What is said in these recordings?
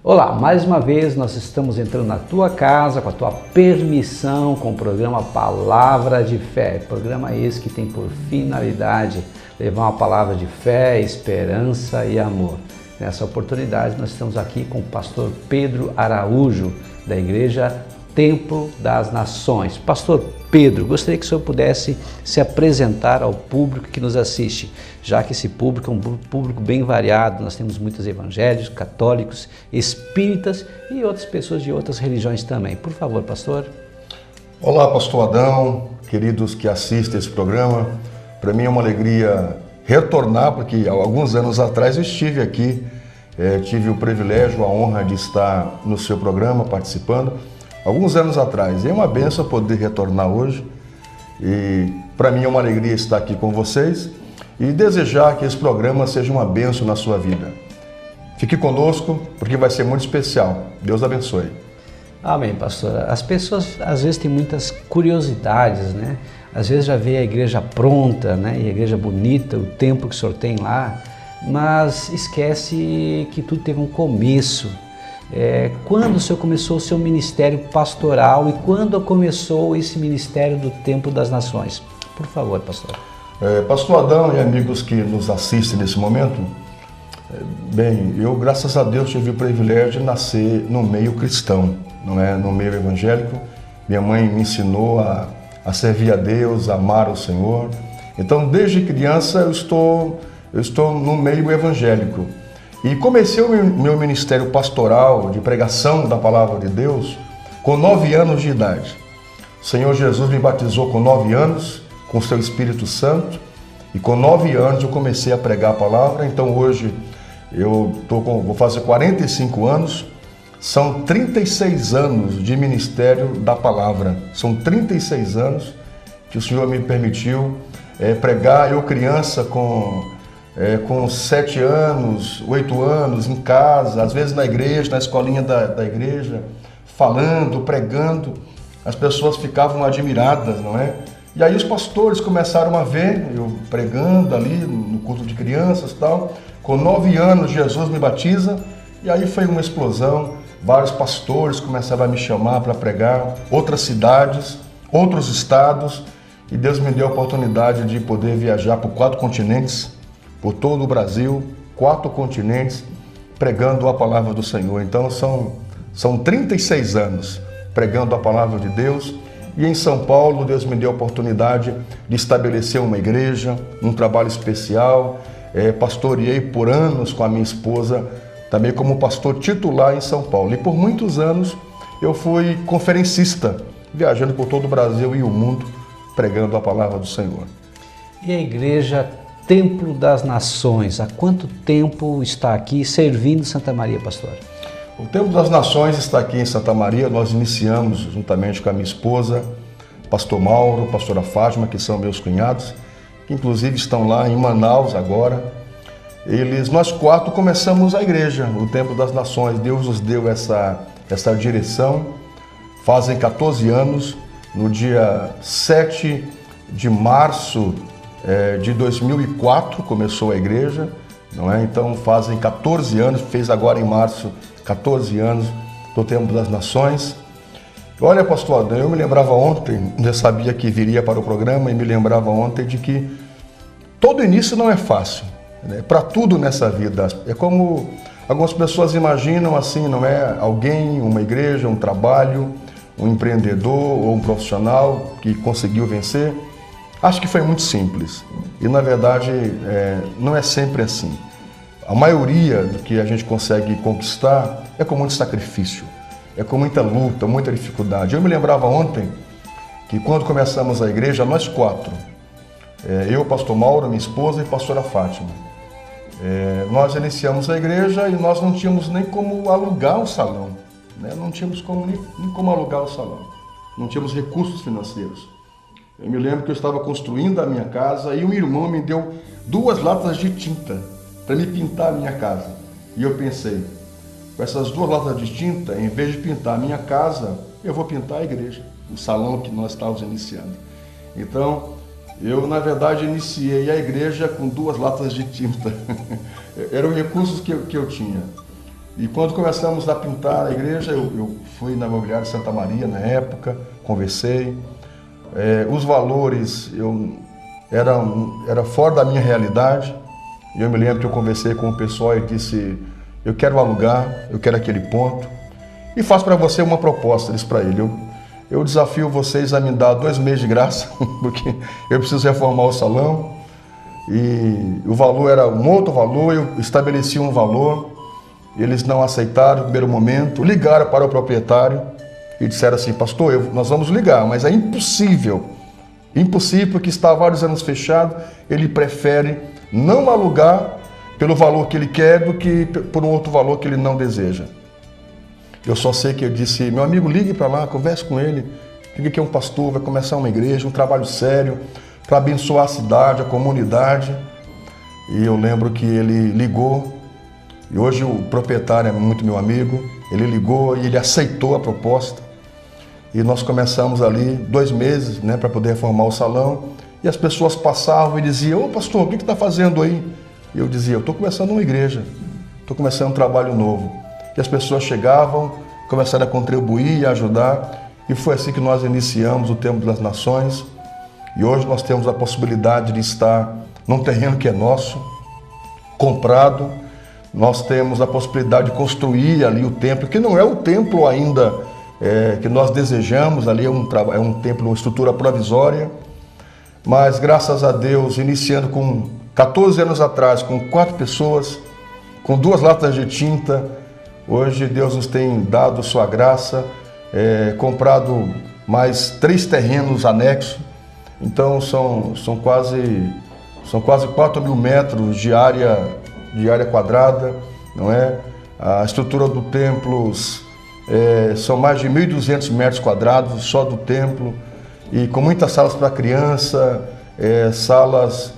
Olá, mais uma vez nós estamos entrando na tua casa com a tua permissão com o programa Palavra de Fé. Programa esse que tem por finalidade levar uma palavra de fé, esperança e amor. Nessa oportunidade nós estamos aqui com o pastor Pedro Araújo, da Igreja Templo das Nações. Pastor Pedro, gostaria que o senhor pudesse se apresentar ao público que nos assiste, já que esse público é um público bem variado. Nós temos muitos evangélicos, católicos, espíritas e outras pessoas de outras religiões também. Por favor, pastor. Olá, pastor Adão, queridos que assistem esse programa. Para mim é uma alegria retornar, porque há alguns anos atrás eu estive aqui, tive o privilégio, a honra de estar no seu programa participando. Alguns anos atrás. É uma bênção poder retornar hoje e para mim é uma alegria estar aqui com vocês e desejar que esse programa seja uma bênção na sua vida. Fique conosco porque vai ser muito especial. Deus abençoe. Amém, pastor. As pessoas às vezes têm muitas curiosidades, né? Às vezes já vê a igreja pronta, né? E a igreja bonita, o templo que o senhor tem lá, mas esquece que tudo teve um começo. Quando o senhor começou o seu ministério pastoral e quando começou esse ministério do Templo das Nações? Por favor, pastor. Pastor Adão e amigos que nos assistem nesse momento, bem, eu graças a Deus tive o privilégio de nascer no meio cristão, não é? No meio evangélico. Minha mãe me ensinou a servir a Deus, a amar o Senhor. Então, desde criança eu estou no meio evangélico. E comecei o meu ministério pastoral de pregação da Palavra de Deus com 9 anos de idade. O Senhor Jesus me batizou com 9 anos, com o seu Espírito Santo, e com 9 anos eu comecei a pregar a Palavra. Então hoje vou fazer 45 anos, são 36 anos de ministério da Palavra. São 36 anos que o Senhor me permitiu pregar, eu criança com 7 anos, 8 anos, em casa, às vezes na igreja, na escolinha da igreja, falando, pregando, as pessoas ficavam admiradas, não é? E aí os pastores começaram a ver eu pregando ali no culto de crianças e tal. Com 9 anos Jesus me batiza e aí foi uma explosão, vários pastores começaram a me chamar para pregar, outras cidades, outros estados, e Deus me deu a oportunidade de poder viajar por 4 continentes, por todo o Brasil, 4 continentes, pregando a palavra do Senhor. Então são 36 anos pregando a palavra de Deus. E em São Paulo, Deus me deu a oportunidade de estabelecer uma igreja, um trabalho especial. Pastoreei por anos com a minha esposa, também como pastor titular em São Paulo. E por muitos anos eu fui conferencista, viajando por todo o Brasil e o mundo, pregando a palavra do Senhor. E a igreja Templo das Nações, há quanto tempo está aqui servindo Santa Maria, pastor? O Templo das Nações está aqui em Santa Maria. Nós iniciamos juntamente com a minha esposa, pastor Mauro, pastora Fátima, que são meus cunhados, que inclusive estão lá em Manaus agora. Nós 4 começamos a igreja, o Templo das Nações. Deus nos deu essa direção. Fazem 14 anos, no dia 7 de março de 2004 começou a igreja, não é? Então fazem 14 anos, fez agora em março 14 anos do Templo das Nações. Olha, pastor Adão, eu me lembrava ontem, eu sabia que viria para o programa e me lembrava ontem de que todo início não é fácil, né? Para tudo nessa vida. É como algumas pessoas imaginam assim, não é? Alguém, uma igreja, um trabalho, um empreendedor ou um profissional que conseguiu vencer. Acho que foi muito simples e, na verdade, não é sempre assim. A maioria do que a gente consegue conquistar é com muito sacrifício, é com muita luta, muita dificuldade. Eu me lembrava ontem que quando começamos a igreja, nós 4, eu, pastor Mauro, minha esposa e pastora Fátima, nós iniciamos a igreja e nós não tínhamos nem como alugar o salão, né? Não tínhamos nem como alugar o salão, não tínhamos recursos financeiros. Eu me lembro que eu estava construindo a minha casa e um irmão me deu 2 latas de tinta para me pintar a minha casa. E eu pensei, com essas 2 latas de tinta, em vez de pintar a minha casa, eu vou pintar a igreja, o salão que nós estávamos iniciando. Então, eu, na verdade, iniciei a igreja com 2 latas de tinta. Eram recursos que eu tinha. E quando começamos a pintar a igreja, eu fui na imobiliária Santa Maria na época, conversei. Os valores era fora da minha realidade. E eu me lembro que eu conversei com o pessoal e disse: eu quero alugar, eu quero aquele ponto. E faço para você uma proposta, disse para ele. Eu desafio vocês a me dar 2 meses de graça, porque eu preciso reformar o salão. E o valor era um outro valor, eu estabeleci um valor. Eles não aceitaram no primeiro momento, ligaram para o proprietário e disseram assim: pastor, nós vamos ligar, mas é impossível. Impossível, porque está há vários anos fechado, ele prefere não alugar pelo valor que ele quer do que por um outro valor que ele não deseja. Eu só sei que eu disse: meu amigo, ligue para lá, converse com ele, diga que é um pastor, vai começar uma igreja, um trabalho sério para abençoar a cidade, a comunidade. E eu lembro que ele ligou. E hoje o proprietário é muito meu amigo, ele ligou e ele aceitou a proposta. E nós começamos ali 2 meses, né, para poder reformar o salão. E as pessoas passavam e diziam: ô pastor, o que está fazendo aí? E eu dizia: eu estou começando uma igreja, estou começando um trabalho novo. E as pessoas chegavam, começaram a contribuir e ajudar. E foi assim que nós iniciamos o Templo das Nações. E hoje nós temos a possibilidade de estar num terreno que é nosso, comprado. Nós temos a possibilidade de construir ali o templo, que não é o templo ainda que nós desejamos, ali é um templo, uma estrutura provisória, mas graças a Deus, iniciando com 14 anos atrás, com 4 pessoas, com 2 latas de tinta, hoje Deus nos tem dado sua graça, comprado mais 3 terrenos anexos, então são quase 4.000 metros de área quadrada, não é? A estrutura do templo são mais de 1.200 metros quadrados só do templo, e com muitas salas para criança, salas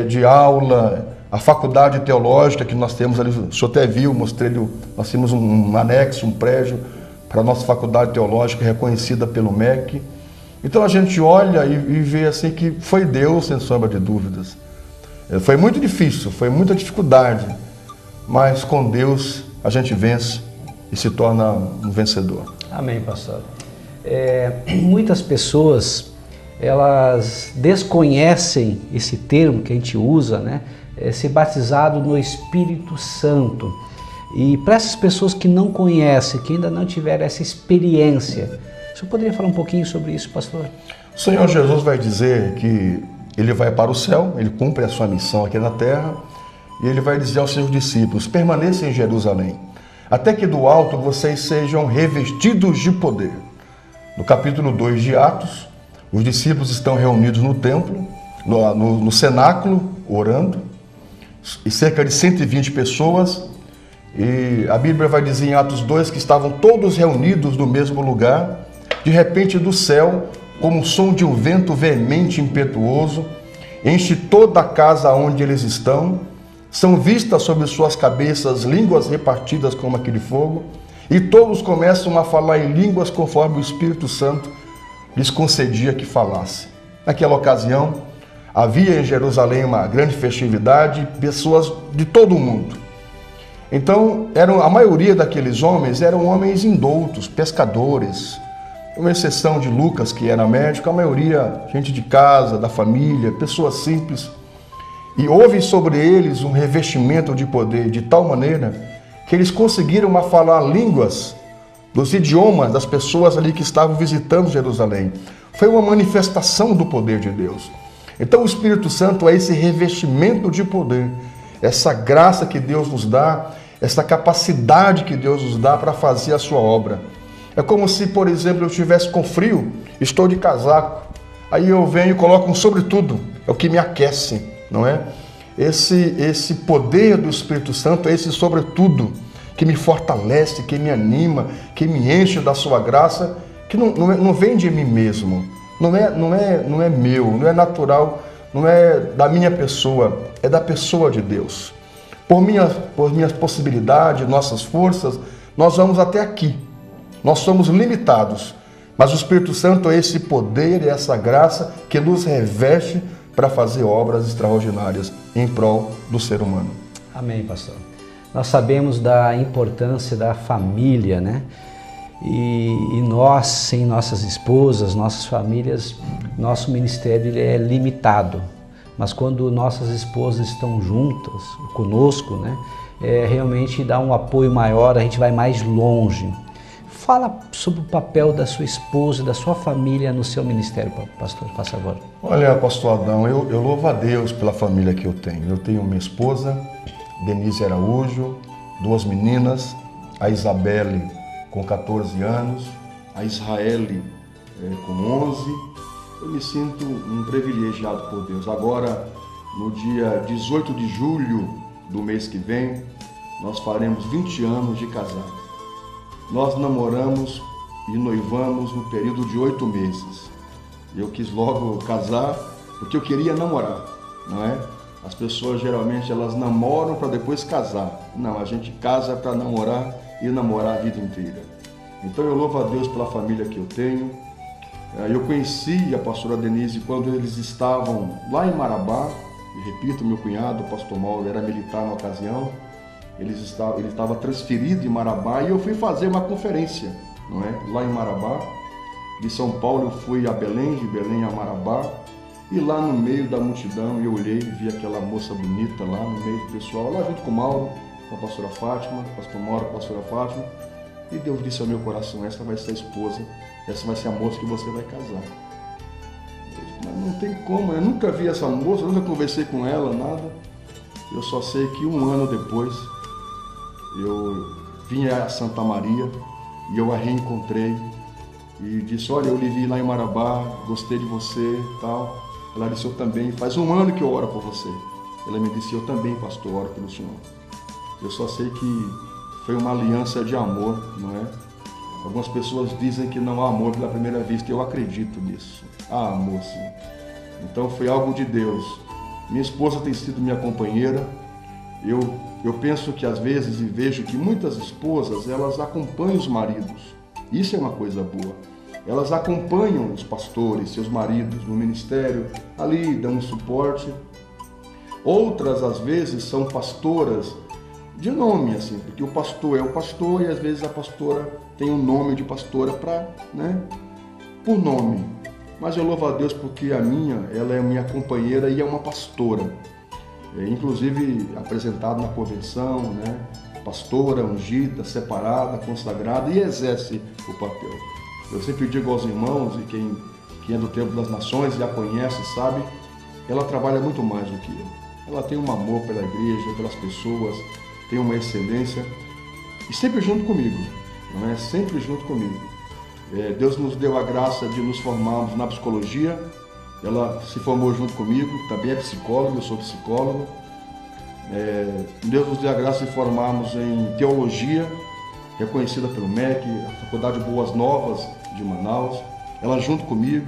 de aula, a faculdade teológica que nós temos ali, o senhor até viu, mostrei, nós temos um anexo, um prédio para a nossa faculdade teológica reconhecida pelo MEC. Então a gente olha e vê assim que foi Deus, sem sombra de dúvidas. Foi muito difícil, foi muita dificuldade, mas com Deus a gente vence e se torna um vencedor. Amém, pastor. Muitas pessoas, elas desconhecem esse termo que a gente usa, né? Ser batizado no Espírito Santo. E para essas pessoas que não conhecem, que ainda não tiveram essa experiência, o senhor poderia falar um pouquinho sobre isso, pastor? O Senhor Jesus vai dizer que ele vai para o céu, ele cumpre a sua missão aqui na terra, e ele vai dizer aos seus discípulos: permaneçam em Jerusalém, até que do alto vocês sejam revestidos de poder. No capítulo 2 de Atos, os discípulos estão reunidos no templo, no cenáculo, orando, e cerca de 120 pessoas, e a Bíblia vai dizer em Atos 2 que estavam todos reunidos no mesmo lugar. De repente do céu, como o som de um vento veemente e impetuoso, enche toda a casa onde eles estão. São vistas sobre suas cabeças línguas repartidas como aquele fogo, e todos começam a falar em línguas conforme o Espírito Santo lhes concedia que falasse. Naquela ocasião, havia em Jerusalém uma grande festividade, pessoas de todo o mundo. Então, a maioria daqueles homens eram homens indoutos, pescadores, com exceção de Lucas, que era médico, a maioria gente de casa, da família, pessoas simples. E houve sobre eles um revestimento de poder de tal maneira que eles conseguiram falar línguas dos idiomas das pessoas ali que estavam visitando Jerusalém. Foi uma manifestação do poder de Deus. Então o Espírito Santo é esse revestimento de poder, essa graça que Deus nos dá, essa capacidade que Deus nos dá para fazer a sua obra. É como se, por exemplo, eu estivesse com frio, estou de casaco, aí eu venho e coloco um sobretudo, é o que me aquece, não é? Esse poder do Espírito Santo é esse sobretudo que me fortalece, que me anima, que me enche da sua graça, que não vem de mim mesmo, não é meu, não é natural, não é da minha pessoa, é da pessoa de Deus. Por minhas possibilidades, nossas forças, nós vamos até aqui. Nós somos limitados, mas o Espírito Santo é esse poder e essa graça que nos reveste para fazer obras extraordinárias em prol do ser humano. Amém, pastor. Nós sabemos da importância da família, né? E nós, sem nossas esposas, nossas famílias, nosso ministério ele é limitado. Mas quando nossas esposas estão juntas conosco, né? Realmente dá um apoio maior, a gente vai mais longe. Fala sobre o papel da sua esposa, da sua família no seu ministério, pastor, por favor. Olha, pastor Adão, eu louvo a Deus pela família que eu tenho. Eu tenho minha esposa, Denise Araújo, 2 meninas, a Isabelle com 14 anos, a Israele com 11. Eu me sinto um privilegiado por Deus. Agora, no dia 18 de julho do mês que vem, nós faremos 20 anos de casados. Nós namoramos e noivamos no período de 8 meses. Eu quis logo casar porque eu queria namorar, não é? As pessoas geralmente elas namoram para depois casar. Não, a gente casa para namorar e namorar a vida inteira. Então eu louvo a Deus pela família que eu tenho. Eu conheci a pastora Denise quando eles estavam lá em Marabá. E repito, meu cunhado, o pastor Mauro, era militar na ocasião. Ele estava transferido em Marabá e eu fui fazer uma conferência, não é? Lá em Marabá. De São Paulo eu fui a Belém, de Belém a Marabá. E lá no meio da multidão eu olhei e vi aquela moça bonita lá no meio do pessoal, lá junto com o Mauro, com a pastora Fátima, o pastor Mauro, a pastora Fátima. E Deus disse ao meu coração, essa vai ser a esposa, essa vai ser a moça que você vai casar. Mas não tem como, eu nunca vi essa moça, nunca conversei com ela, nada. Eu só sei que 1 ano depois eu vim a Santa Maria e eu a reencontrei e disse, olha, eu lhe vi lá em Marabá, gostei de você e tal. Ela disse, eu também, faz 1 ano que eu oro por você. Ela me disse, eu também, pastor, oro pelo senhor. Eu só sei que foi uma aliança de amor, não é? Algumas pessoas dizem que não há amor pela primeira vista, eu acredito nisso. Há amor, sim. Então foi algo de Deus. Minha esposa tem sido minha companheira. Eu penso que às vezes, e vejo que muitas esposas, elas acompanham os maridos. Isso é uma coisa boa. Elas acompanham os pastores, seus maridos no ministério, ali dão um suporte. Outras, às vezes, são pastoras de nome, assim, porque o pastor é o pastor e às vezes a pastora tem um nome de pastora por nome. Mas eu louvo a Deus porque ela é minha companheira e é uma pastora. Inclusive apresentada na convenção, né? Pastora, ungida, separada, consagrada e exerce o papel. Eu sempre digo aos irmãos, e quem é do Templo das Nações e a conhece, sabe, ela trabalha muito mais do que eu. Ela tem um amor pela igreja, pelas pessoas, tem uma excelência e sempre junto comigo, não é? Sempre junto comigo. Deus nos deu a graça de nos formarmos na psicologia, ela se formou junto comigo, também é psicóloga, eu sou psicólogo. Deus nos deu a graça de formarmos em teologia, reconhecida pelo MEC, a Faculdade Boas Novas de Manaus, ela junto comigo.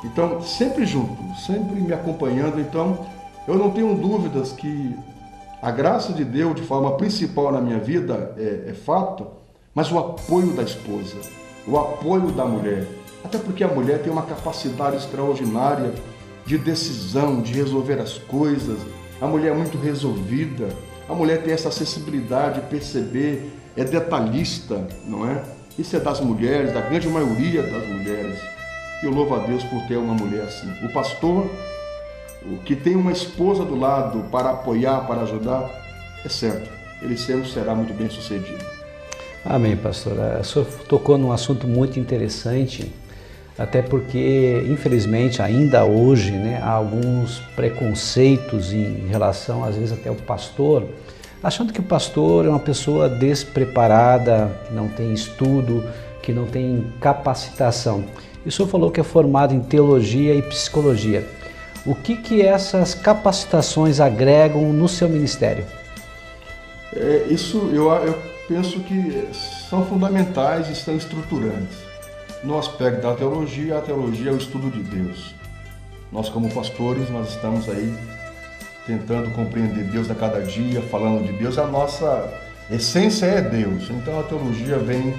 Então, sempre junto, sempre me acompanhando. Então, eu não tenho dúvidas que a graça de Deus, de forma principal na minha vida, é fato, mas o apoio da esposa, o apoio da mulher, até porque a mulher tem uma capacidade extraordinária de decisão, de resolver as coisas. A mulher é muito resolvida, a mulher tem essa acessibilidade de perceber, é detalhista, não é? Isso é das mulheres, da grande maioria das mulheres. E eu louvo a Deus por ter uma mulher assim. O pastor, que tem uma esposa do lado para apoiar, para ajudar, é certo, ele sempre será muito bem sucedido. Amém, pastora. O senhor tocou num assunto muito interessante, até porque, infelizmente, ainda hoje, né, há alguns preconceitos em relação, às vezes, até ao pastor, achando que o pastor é uma pessoa despreparada, que não tem estudo, que não tem capacitação. E o senhor falou que é formado em teologia e psicologia. O que essas capacitações agregam no seu ministério? Isso eu penso que são fundamentais e são estruturantes. No aspecto da teologia, a teologia é o estudo de Deus. Nós, como pastores, nós estamos aí tentando compreender Deus a cada dia, falando de Deus. A nossa essência é Deus. Então a teologia vem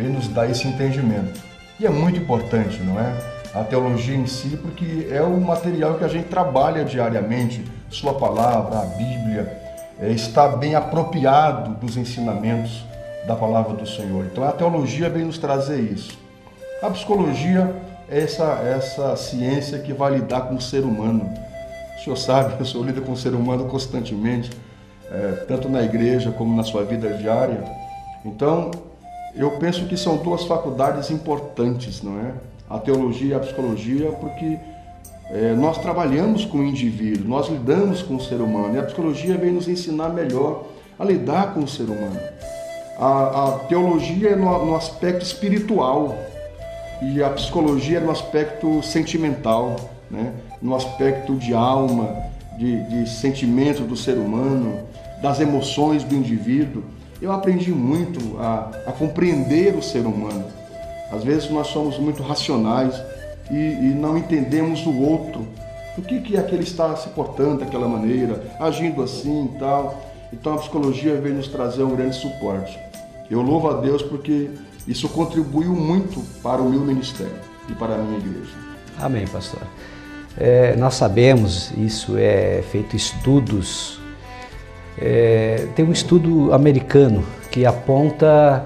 nos dar esse entendimento. E é muito importante, não é? A teologia em si, porque é o material que a gente trabalha diariamente, sua palavra, a Bíblia. estar bem apropriado dos ensinamentos da palavra do Senhor. Então a teologia vem nos trazer isso. A psicologia é essa ciência que vai lidar com o ser humano. O senhor sabe que o senhor lida com o ser humano constantemente, tanto na igreja como na sua vida diária. Então, eu penso que são duas faculdades importantes, não é? A teologia e a psicologia, porque nós trabalhamos com o indivíduo, nós lidamos com o ser humano, e a psicologia vem nos ensinar melhor a lidar com o ser humano. A teologia é no aspecto espiritual e a psicologia é no aspecto sentimental, né? No aspecto de alma, de sentimento do ser humano, das emoções do indivíduo. Eu aprendi muito a compreender o ser humano. Às vezes nós somos muito racionais e não entendemos o outro. Por que aquele está se portando daquela maneira, agindo assim e tal. Então a psicologia veio nos trazer um grande suporte. Eu louvo a Deus porque isso contribuiu muito para o meu ministério e para a minha igreja. Amém, pastor. Nós sabemos, isso é feito estudos, tem um estudo americano que aponta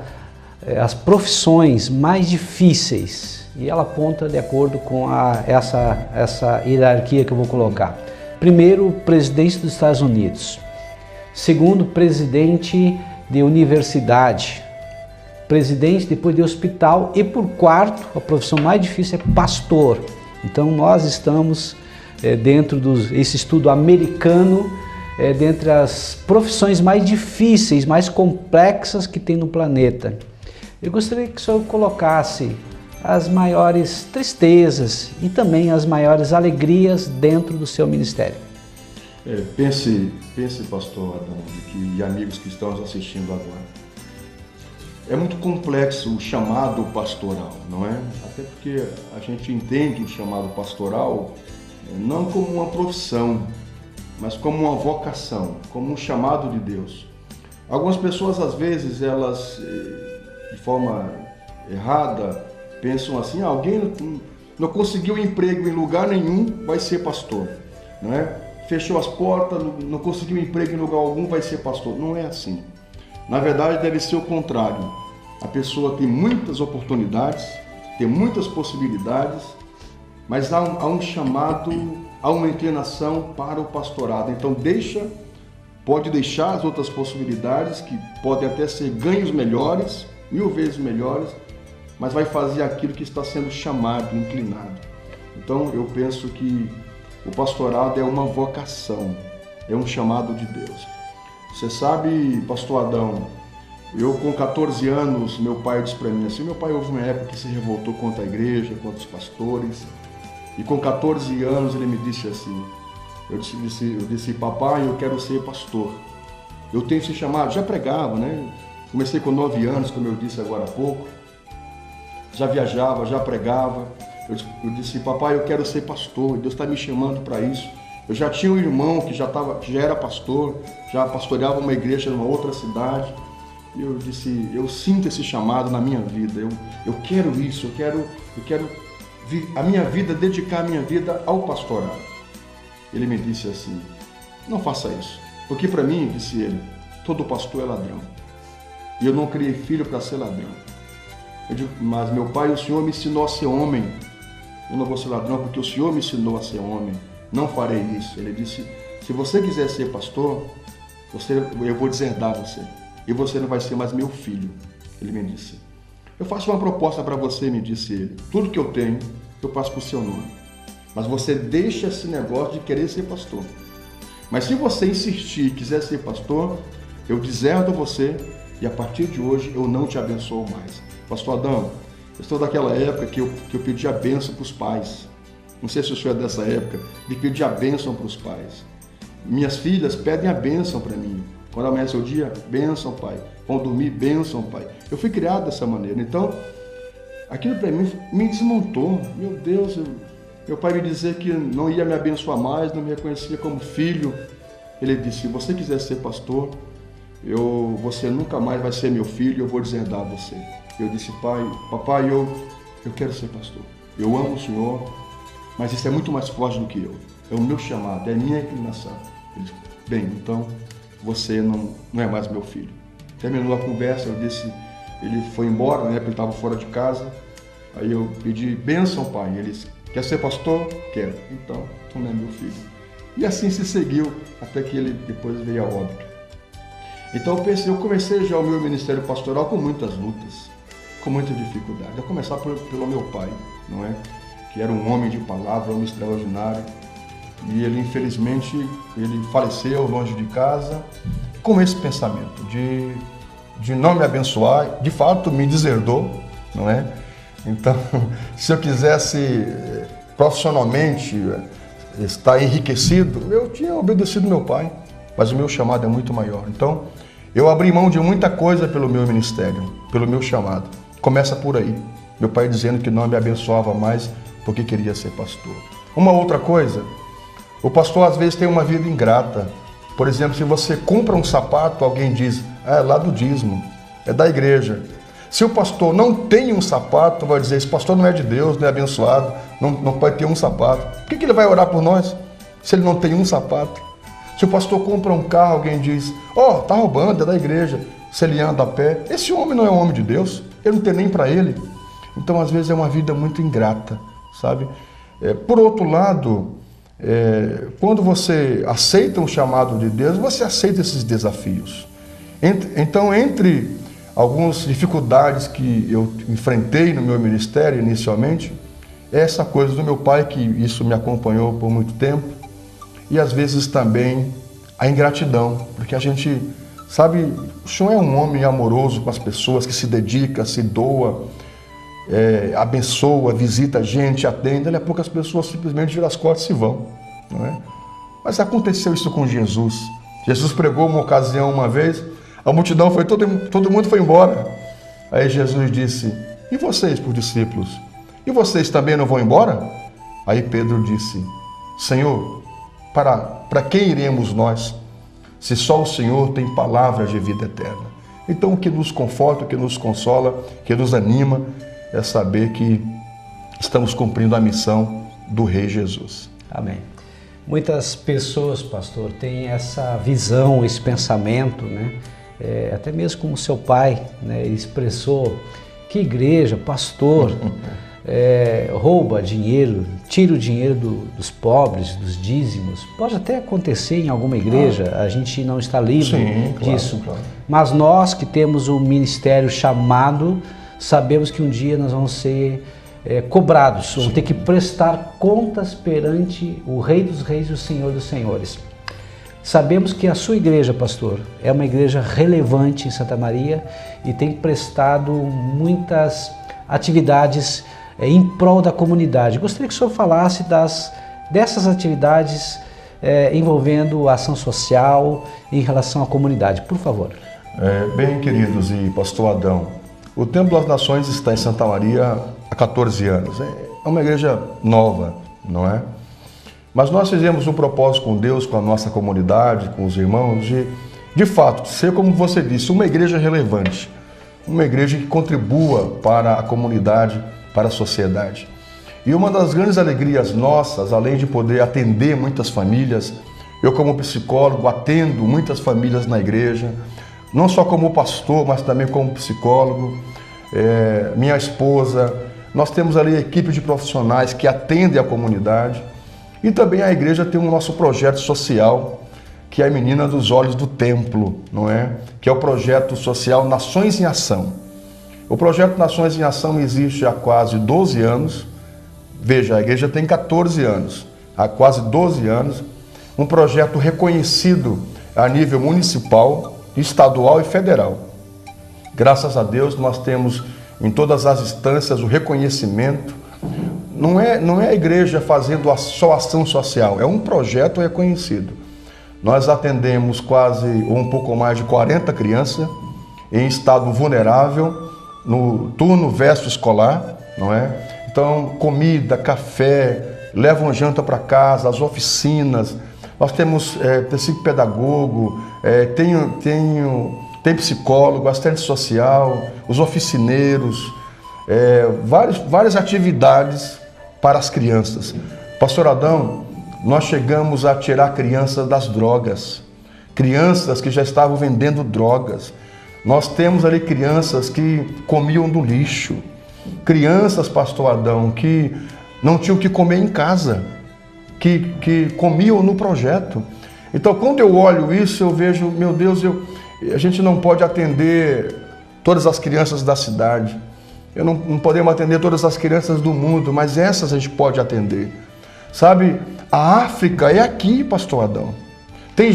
as profissões mais difíceis e ela aponta de acordo com essa hierarquia que eu vou colocar. Primeiro, presidente dos Estados Unidos. Segundo, presidente de universidade. Presidente depois de hospital e por quarto, a profissão mais difícil é pastor. Então nós estamos dentro desse estudo americano, dentre as profissões mais difíceis, mais complexas que tem no planeta. Eu gostaria que o senhor colocasse as maiores tristezas e também as maiores alegrias dentro do seu ministério. Pense, pastor Adão, e amigos que estão nos assistindo agora. É muito complexo o chamado pastoral, não é? Até porque a gente entende o chamado pastoral não como uma profissão, mas como uma vocação, como um chamado de Deus. Algumas pessoas, às vezes, elas, de forma errada, pensam assim, alguém não conseguiu emprego em lugar nenhum, vai ser pastor, não é? Fechou as portas, não conseguiu emprego em lugar algum, vai ser pastor. Não é assim. Na verdade, deve ser o contrário. A pessoa tem muitas oportunidades, tem muitas possibilidades, mas há um chamado, há uma inclinação para o pastorado. Então pode deixar as outras possibilidades, que podem até ser ganhos melhores, 1000 vezes melhores, mas vai fazer aquilo que está sendo chamado, inclinado. Então eu penso que o pastorado é uma vocação, é um chamado de Deus. Você sabe, pastor Adão, eu com 14 anos, meu pai disse para mim assim, meu pai houve uma época que se revoltou contra a igreja, contra os pastores, e com 14 anos ele me disse assim, eu disse, papai, eu quero ser pastor. Eu tenho esse chamado, já pregava, né? Comecei com 9 anos, como eu disse agora há pouco, já viajava, já pregava. Eu disse, papai, eu quero ser pastor, Deus está me chamando para isso. Eu já tinha um irmão que já era pastor, já pastoreava uma igreja numa outra cidade. E eu disse, eu sinto esse chamado na minha vida, eu quero isso, eu quero a minha vida, dedicar a minha vida ao pastorado. Ele me disse assim, não faça isso, porque para mim, disse ele, todo pastor é ladrão. E eu não criei filho para ser ladrão. Eu digo, mas meu pai, o Senhor me ensinou a ser homem. Eu não vou ser ladrão porque o Senhor me ensinou a ser homem. Não farei isso. Ele disse, se você quiser ser pastor, eu vou deserdar você. E você não vai ser mais meu filho. Ele me disse. Eu faço uma proposta para você, me disse ele. Tudo que eu tenho, eu passo para o seu nome. Mas você deixa esse negócio de querer ser pastor. Mas se você insistir e quiser ser pastor, eu deserdo você e a partir de hoje eu não te abençoo mais. Pastor Adão, eu estou daquela época que eu pedi a bênção para os pais. Não sei se o senhor é dessa época, de pedir a bênção para os pais. Minhas filhas pedem a bênção para mim. Quando amanhece o dia, bênção, pai. Vão dormir, bênção, pai. Eu fui criado dessa maneira. Então, aquilo para mim me desmontou. Meu Deus, meu pai me dizia que não ia me abençoar mais, não me reconhecia como filho. Ele disse, se você quiser ser pastor, você nunca mais vai ser meu filho, eu vou deserdar você. Eu disse, papai, eu quero ser pastor. Eu amo o Senhor, mas isso é muito mais forte do que eu. É o meu chamado, é a minha inclinação. Ele disse, bem, então você não é mais meu filho. Terminou a conversa, eu disse, ele foi embora, né, porque ele estava fora de casa. Aí eu pedi bênção, pai. Ele disse, quer ser pastor? Quero. Então, tu não é meu filho. E assim se seguiu, até que ele depois veio a óbito. Então eu comecei já o meu ministério pastoral com muitas lutas, com muita dificuldade. A começar pelo meu pai, não é? Que era um homem de palavra, um homem extraordinário. E ele, infelizmente, ele faleceu longe de casa com esse pensamento de não me abençoar. De fato, me deserdou, não é? Então, se eu quisesse profissionalmente estar enriquecido, eu tinha obedecido meu pai, mas o meu chamado é muito maior. Então, eu abri mão de muita coisa pelo meu ministério, pelo meu chamado. Começa por aí. Meu pai dizendo que não me abençoava mais porque queria ser pastor. Uma outra coisa, o pastor às vezes tem uma vida ingrata. Por exemplo, se você compra um sapato, alguém diz, é lá do dízimo, é da igreja. Se o pastor não tem um sapato, vai dizer, esse pastor não é de Deus, não é abençoado, não pode ter um sapato. Por que ele vai orar por nós se ele não tem um sapato? Se o pastor compra um carro, alguém diz, tá roubando, é da igreja. Se ele anda a pé, esse homem não é um homem de Deus, ele não tem nem para ele. Então, às vezes, é uma vida muito ingrata, sabe? Por outro lado, quando você aceita um chamado de Deus, você aceita esses desafios. Então, entre algumas dificuldades que eu enfrentei no meu ministério inicialmente, é essa coisa do meu pai, que isso me acompanhou por muito tempo, e às vezes também a ingratidão, porque a gente, sabe, o Senhor é um homem amoroso com as pessoas, que se dedica, se doa, abençoa, visita a gente, atende. Daqui a pouco as pessoas simplesmente viram as costas e se vão, não é? Mas aconteceu isso com Jesus. Jesus pregou uma ocasião uma vez, a multidão foi, todo mundo foi embora. Aí Jesus disse, e vocês, por discípulos? E vocês também não vão embora? Aí Pedro disse, Senhor, para quem iremos nós, se só o Senhor tem palavras de vida eterna? Então o que nos conforta, o que nos consola, o que nos anima, é saber que estamos cumprindo a missão do Rei Jesus. Amém. Muitas pessoas, pastor, têm essa visão, esse pensamento, né? Até mesmo como seu pai, né? Ele expressou que igreja, pastor, rouba dinheiro, tira o dinheiro dos pobres, dos dízimos. Pode até acontecer em alguma igreja, a gente não está livre disso. Claro. Mas nós que temos um ministério chamado, sabemos que um dia nós vamos ser cobrados, vamos ter que prestar contas perante o Rei dos Reis e o Senhor dos Senhores. Sabemos que a sua igreja, pastor, é uma igreja relevante em Santa Maria e tem prestado muitas atividades em prol da comunidade. Gostaria que o senhor falasse dessas atividades envolvendo a ação social em relação à comunidade, por favor. Bem, queridos e pastor Adão, o Templo das Nações está em Santa Maria há 14 anos. É uma igreja nova, não é? Mas nós fizemos um propósito com Deus, com a nossa comunidade, com os irmãos, de fato, ser, como você disse, uma igreja relevante, uma igreja que contribua para a comunidade, para a sociedade. E uma das grandes alegrias nossas, além de poder atender muitas famílias, eu como psicólogo atendo muitas famílias na igreja, não só como pastor, mas também como psicólogo, minha esposa, nós temos ali a equipe de profissionais que atendem a comunidade. E também a igreja tem o nosso projeto social, que é a Menina dos Olhos do Templo, não é? Que é o projeto social Nações em Ação. O projeto Nações em Ação existe há quase 12 anos. Veja, a igreja tem 14 anos, há quase 12 anos. Um projeto reconhecido a nível municipal, estadual e federal. Graças a Deus nós temos em todas as instâncias o reconhecimento. Não é a igreja fazendo só ação social, é um projeto reconhecido. Nós atendemos quase um pouco mais de 40 crianças em estado vulnerável, no turno verso escolar, não é? Então, comida, café, levam janta para casa, as oficinas. Nós temos psicopedagogo, tem psicólogo, assistente social, os oficineiros, várias atividades para as crianças. Pastor Adão, nós chegamos a tirar crianças das drogas, crianças que já estavam vendendo drogas. Nós temos ali crianças que comiam do lixo, crianças, pastor Adão, que não tinham o que comer em casa, que comiam no projeto. Então, quando eu olho isso, eu vejo, meu Deus, a gente não pode atender todas as crianças da cidade. Não podemos atender todas as crianças do mundo, mas essas a gente pode atender. Sabe, a África é aqui, pastor Adão. Tem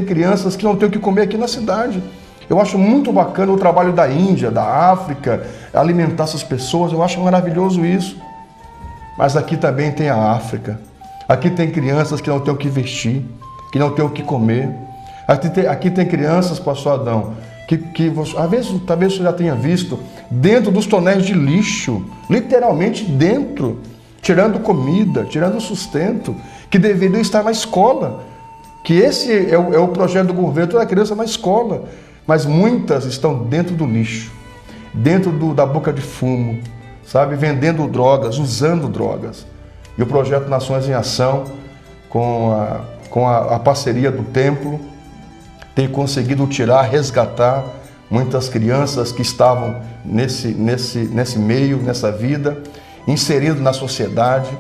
crianças que não tem o que comer aqui na cidade. Eu acho muito bacana o trabalho da Índia, da África, alimentar essas pessoas, eu acho maravilhoso isso. Mas aqui também tem a África. Aqui tem crianças que não têm o que vestir, que não têm o que comer. Aqui tem crianças, pastor Adão, que às vezes, talvez você já tenha visto, dentro dos tonéis de lixo, literalmente dentro, tirando comida, tirando sustento, que deveriam estar na escola. Que esse é o projeto do governo, toda criança na escola. Mas muitas estão dentro do lixo, dentro da boca de fumo, sabe, vendendo drogas, usando drogas. E o projeto Nações em Ação, com a parceria do Templo, tem conseguido resgatar muitas crianças que estavam nesse meio, nessa vida, inseridos na sociedade.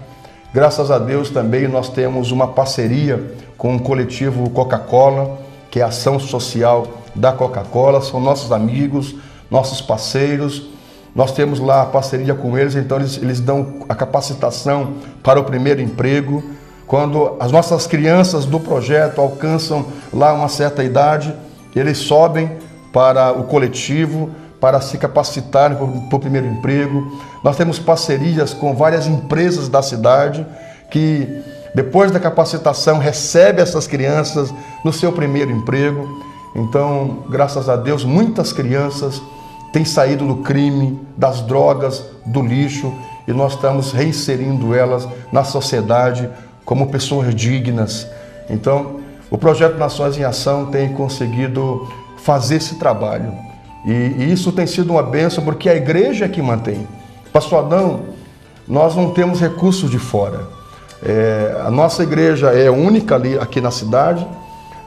Graças a Deus também nós temos uma parceria com o coletivo Coca-Cola, que é a ação social da Coca-Cola, são nossos amigos, nossos parceiros. Nós temos lá a parceria com eles, então eles dão a capacitação para o primeiro emprego. Quando as nossas crianças do projeto alcançam lá uma certa idade, eles sobem para o coletivo para se capacitarem para o primeiro emprego. Nós temos parcerias com várias empresas da cidade que, depois da capacitação, recebem essas crianças no seu primeiro emprego. Então, graças a Deus, muitas crianças têm saído do crime, das drogas, do lixo, e nós estamos reinserindo elas na sociedade como pessoas dignas. Então, o projeto Nações em Ação tem conseguido fazer esse trabalho. E isso tem sido uma bênção, porque a igreja é que mantém. Pastor Adão, nós não temos recursos de fora. A nossa igreja é única aqui na cidade.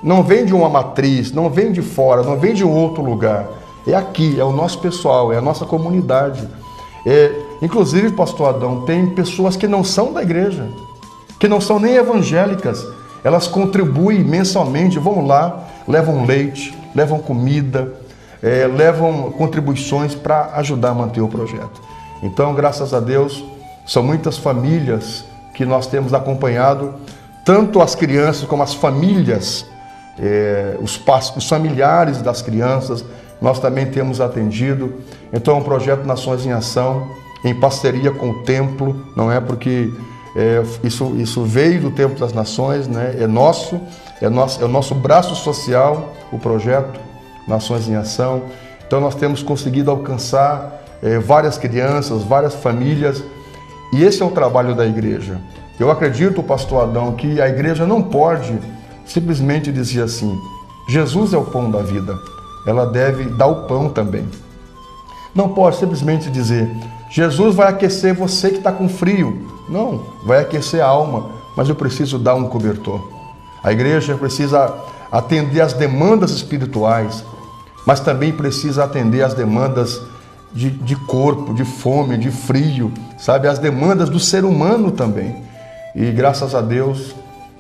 Não vem de uma matriz, não vem de fora, não vem de um outro lugar. É aqui, é o nosso pessoal, é a nossa comunidade. Inclusive, pastor Adão, tem pessoas que não são da igreja, que não são nem evangélicas. Elas contribuem mensalmente, vão lá, levam leite, levam comida, levam contribuições para ajudar a manter o projeto. Então, graças a Deus, são muitas famílias que nós temos acompanhado, tanto as crianças como as famílias, os familiares das crianças, nós também temos atendido. Então, o projeto Nações em Ação, em parceria com o Templo, não é porque isso veio do Templo das Nações, né? É o nosso braço social, o projeto Nações em Ação. Então, nós temos conseguido alcançar várias crianças, várias famílias, e esse é o trabalho da igreja. Eu acredito, pastor Adão, que a igreja não pode simplesmente dizer assim: Jesus é o pão da vida. Ela deve dar o pão também. Não pode simplesmente dizer: Jesus vai aquecer você que está com frio. Não, vai aquecer a alma, mas eu preciso dar um cobertor. A igreja precisa atender às demandas espirituais, mas também precisa atender às demandas de corpo, de fome, de frio, sabe? As demandas do ser humano também. E graças a Deus,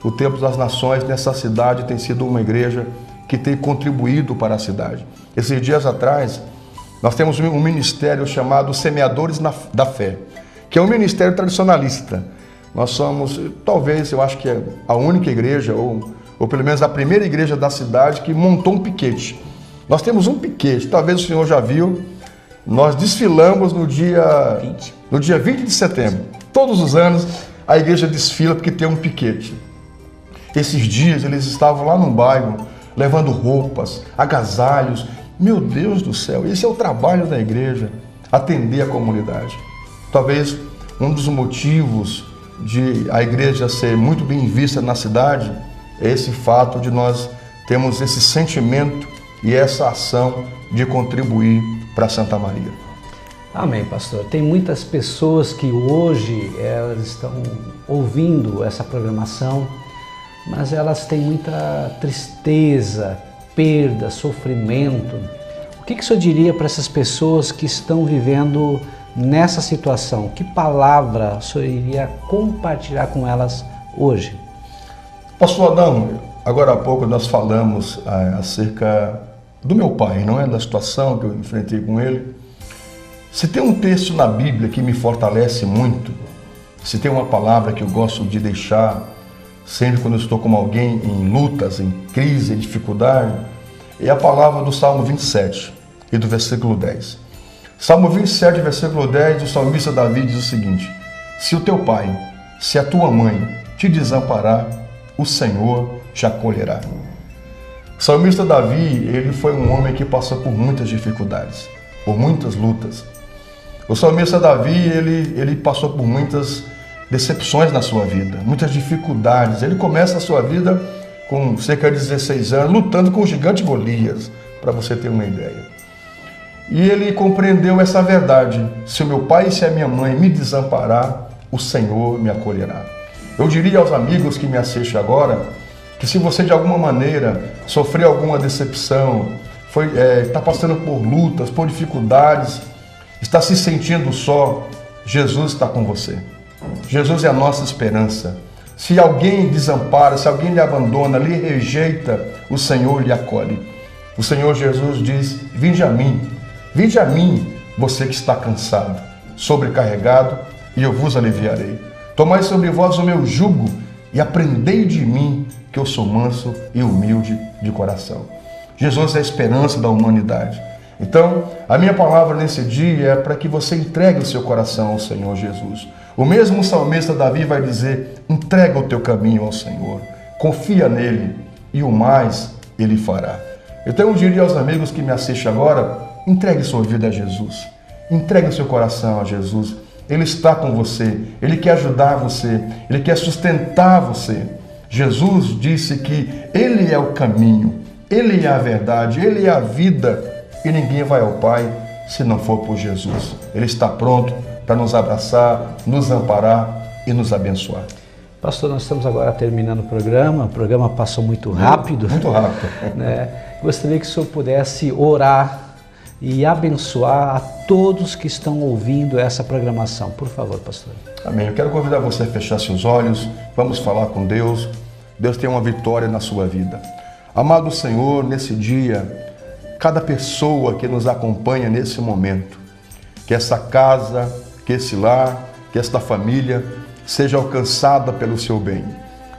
o Templo das Nações nessa cidade tem sido uma igreja que tem contribuído para a cidade. Esses dias atrás, nós temos um ministério chamado Semeadores da Fé, que é um ministério tradicionalista. Nós somos, talvez, eu acho que é a única igreja, ou pelo menos a primeira igreja da cidade que montou um piquete. Nós temos um piquete, talvez o senhor já viu. Nós desfilamos no dia 20 de setembro. Todos os anos a igreja desfila porque tem um piquete. Esses dias eles estavam lá no bairro, levando roupas, agasalhos. Meu Deus do céu, esse é o trabalho da igreja, atender a comunidade. Talvez um dos motivos de a igreja ser muito bem vista na cidade é esse fato de nós termos esse sentimento e essa ação de contribuir para Santa Maria. Amém, pastor. Tem muitas pessoas que hoje elas estão ouvindo essa programação mas elas têm muita tristeza, perda, sofrimento. O que o senhor diria para essas pessoas que estão vivendo nessa situação? Que palavra o senhor iria compartilhar com elas hoje? Pastor Adão, agora há pouco nós falamos acerca do meu pai, não é? Da situação que eu enfrentei com ele. Se tem um texto na Bíblia que me fortalece muito, se tem uma palavra que eu gosto de deixar sempre quando eu estou com alguém em lutas, em crise, em dificuldade, é a palavra do Salmo 27 e do versículo 10. Salmo 27, versículo 10, o salmista Davi diz o seguinte: se o teu pai, se a tua mãe te desamparar, o Senhor te acolherá. O salmista Davi, ele foi um homem que passou por muitas dificuldades, por muitas lutas. O salmista Davi, ele passou por muitas decepções na sua vida, muitas dificuldades. Ele começa a sua vida com cerca de 16 anos, lutando com o gigante Golias, para você ter uma ideia. E ele compreendeu essa verdade: se o meu pai e se a minha mãe me desamparar, o Senhor me acolherá. Eu diria aos amigos que me assistem agora, que se você de alguma maneira sofreu alguma decepção, está passando por lutas, por dificuldades, está se sentindo só, Jesus está com você. Jesus é a nossa esperança. Se alguém desampara, se alguém lhe abandona, lhe rejeita, o Senhor lhe acolhe. O Senhor Jesus diz: vinde a mim, você que está cansado, sobrecarregado, e eu vos aliviarei. Tomai sobre vós o meu jugo e aprendei de mim, que eu sou manso e humilde de coração. Jesus é a esperança da humanidade. Então, a minha palavra nesse dia é para que você entregue o seu coração ao Senhor Jesus. O mesmo salmista Davi vai dizer: entrega o teu caminho ao Senhor, confia nele e o mais ele fará. Então eu diria aos amigos que me assistem agora: entregue sua vida a Jesus, entregue o seu coração a Jesus. Ele está com você, Ele quer ajudar você, Ele quer sustentar você. Jesus disse que Ele é o caminho, Ele é a verdade, Ele é a vida, e ninguém vai ao Pai se não for por Jesus. Ele está pronto para nos abraçar, nos amparar e nos abençoar. Pastor, nós estamos agora terminando o programa passou muito rápido. Muito rápido. Né? Gostaria que o senhor pudesse orar e abençoar a todos que estão ouvindo essa programação. Por favor, pastor. Amém. Eu quero convidar você a fechar seus olhos, vamos falar com Deus. Deus tem uma vitória na sua vida. Amado Senhor, nesse dia, cada pessoa que nos acompanha nesse momento, que essa casa, que esse lar, que esta família seja alcançada pelo seu bem.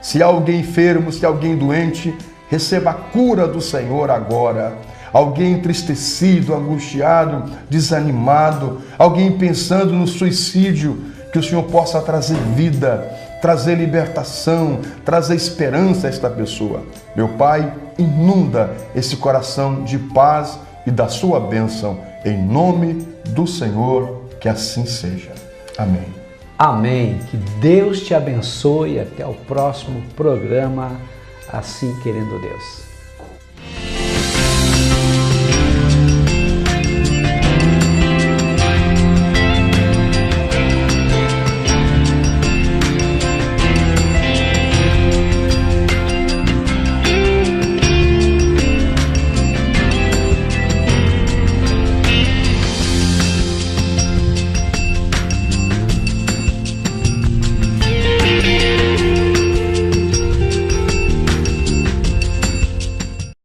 Se há alguém enfermo, se há alguém doente, receba a cura do Senhor agora. Alguém entristecido, angustiado, desanimado, alguém pensando no suicídio, que o Senhor possa trazer vida, trazer libertação, trazer esperança a esta pessoa. Meu Pai, inunda esse coração de paz e da sua bênção, em nome do Senhor, que assim seja. Amém. Amém. Que Deus te abençoe. Até o próximo programa, assim querendo Deus.